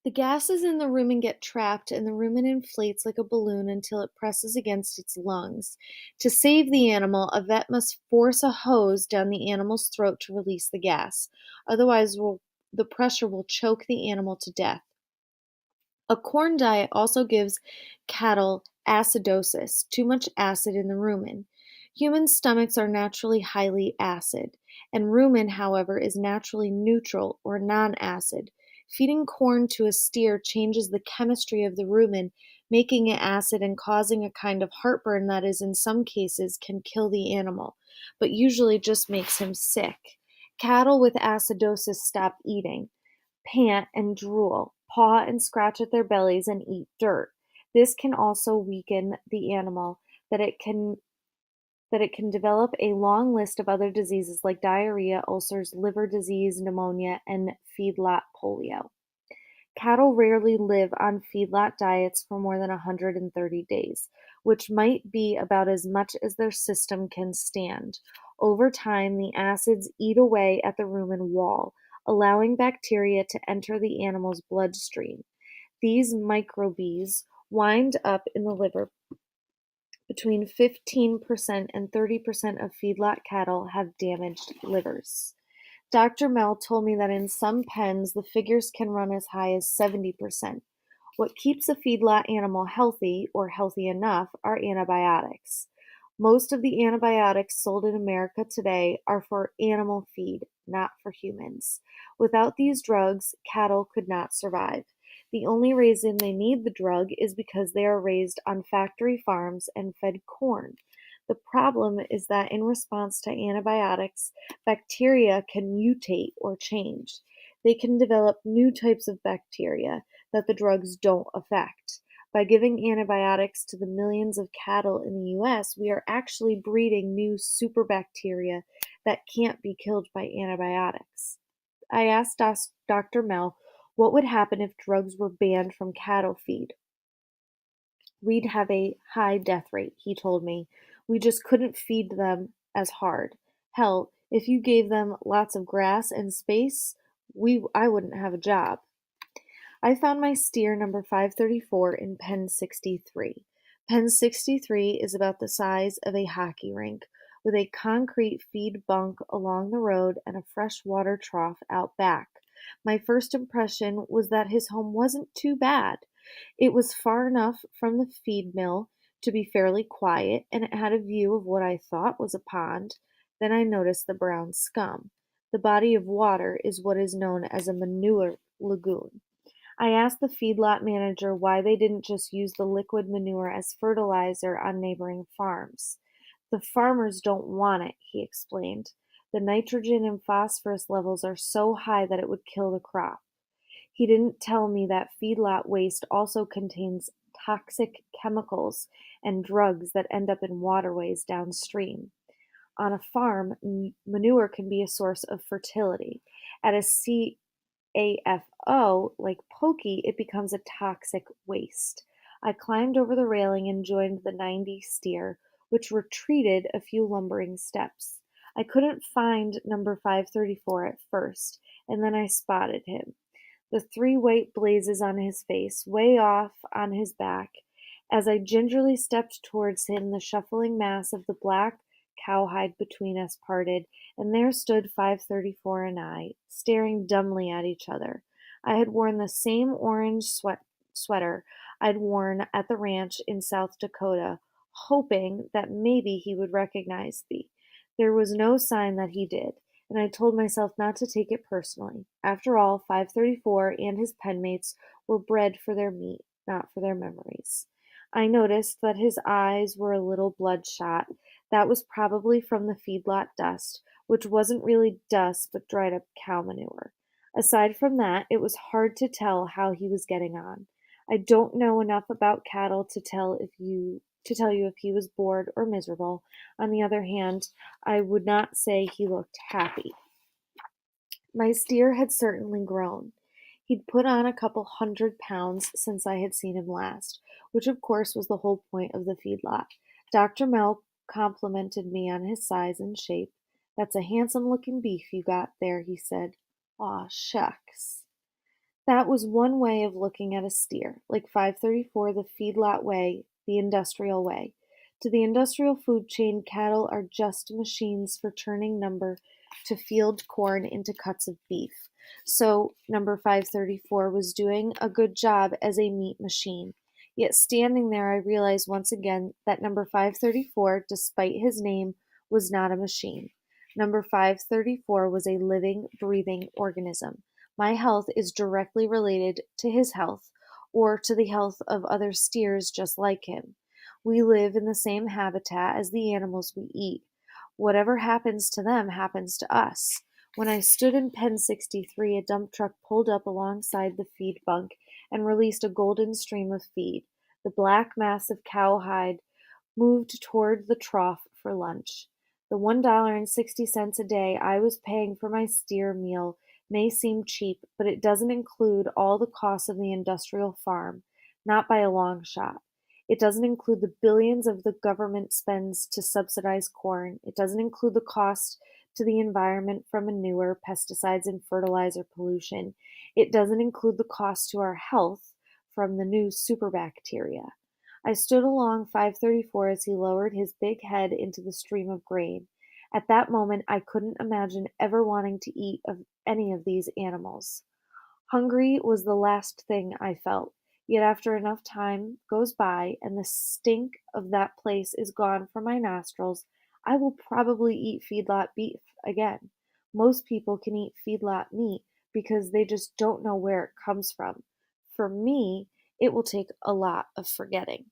The gases in the rumen get trapped, and the rumen inflates like a balloon until it presses against its lungs. To save the animal, a vet must force a hose down the animal's throat to release the gas. Otherwise, the pressure will choke the animal to death. A corn diet also gives cattle acidosis, too much acid in the rumen. Human stomachs are naturally highly acid, and rumen, however, is naturally neutral or non-acid. Feeding corn to a steer changes the chemistry of the rumen, making it acid and causing a kind of heartburn that is in some cases can kill the animal, but usually just makes him sick. Cattle with acidosis stop eating, pant and drool, paw and scratch at their bellies, and eat dirt. This can also weaken the animal that it can develop a long list of other diseases like diarrhea, ulcers, liver disease, pneumonia, and feedlot polio. Cattle rarely live on feedlot diets for more than 130 days, which might be about as much as their system can stand. Over time, the acids eat away at the rumen wall, allowing bacteria to enter the animal's bloodstream. These microbes wind up in the liver. Between 15% and 30% of feedlot cattle have damaged livers. Doctor Mel told me that in some pens the figures can run as high as 70%. What keeps a feedlot animal healthy, or healthy enough, are antibiotics. Most of the antibiotics sold in America today are for animal feed, not for humans. Without these drugs, cattle could not survive. The only reason they need the drug is because they are raised on factory farms and fed corn. The problem is that in response to antibiotics, bacteria can mutate or change. They can develop new types of bacteria that the drugs don't affect. By giving antibiotics to the millions of cattle in the US, we are actually breeding new superbacteria that can't be killed by antibiotics. I asked Doctor Mel what would happen if drugs were banned from cattle feed. We'd have a high death rate, he told me. We just couldn't feed them as hard. Hell, if you gave them lots of grass and space, I wouldn't have a job. I found my steer number 534 in pen 63. Pen 63 is about the size of a hockey rink, with a concrete feed bunk along the road and a fresh water trough out back. My first impression was that his home wasn't too bad. It was far enough from the feed mill to be fairly quiet, and it had a view of what I thought was a pond. Then I noticed the brown scum. The body of water is what is known as a manure lagoon. I asked the feedlot manager why they didn't just use the liquid manure as fertilizer on neighboring farms. The farmers don't want it, he explained. The nitrogen and phosphorus levels are so high that it would kill the crop. He didn't tell me that feedlot waste also contains toxic chemicals and drugs that end up in waterways downstream. On a farm, manure can be a source of fertility. At a CAFO, like Pokey, it becomes a toxic waste. I climbed over the railing and joined the 90 steer, which retreated a few lumbering steps. I couldn't find number 534 at first, and then I spotted him. The three white blazes on his face, way off on his back. As I gingerly stepped towards him, the shuffling mass of the black cowhide between us parted, and there stood 534 and I, staring dumbly at each other. I had worn the same orange sweater I'd worn at the ranch in South Dakota, hoping that maybe he would recognize me. There was no sign that he did, and I told myself not to take it personally. After all, 534 and his penmates were bred for their meat, not for their memories. I noticed that his eyes were a little bloodshot. That was probably from the feedlot dust, which wasn't really dust but dried up cow manure. Aside from that, it was hard to tell how he was getting on. I don't know enough about cattle to tell you if he was bored or miserable. On the other hand, I would not say he looked happy. My steer had certainly grown. He'd put on a couple 100 pounds since I had seen him last, which of course was the whole point of the feedlot. Dr. Mel complimented me on his size and shape. That's a handsome looking beef you got there, he said. Aw, shucks. That was one way of looking at a steer, like 534, the feedlot way, the industrial way. To the industrial food chain, cattle are just machines for turning number to field corn into cuts of beef. So, number 534 was doing a good job as a meat machine. Yet, standing there, I realized once again that number 534, despite his name, was not a machine. Number 534 was a living, breathing organism. My health is directly related to his health, or to the health of other steers just like him. We live in the same habitat as the animals we eat. Whatever happens to them happens to us. When I stood in pen 63, a dump truck pulled up alongside the feed bunk and released a golden stream of feed. The black mass of cowhide moved toward the trough for lunch. The $1.60 a day I was paying for my steer meal may seem cheap, but it doesn't include all the costs of the industrial farm, not by a long shot. It doesn't include the billions of the government spends to subsidize corn. It doesn't include the cost to the environment from manure, pesticides, and fertilizer pollution. It doesn't include the cost to our health from the new superbacteria. I stood along 534 as he lowered his big head into the stream of grain. At that moment I couldn't imagine ever wanting to eat of any of these animals. Hungry was the last thing I felt, yet after enough time goes by and the stink of that place is gone from my nostrils, I will probably eat feedlot beef again. Most people can eat feedlot meat because they just don't know where it comes from. For me, it will take a lot of forgetting.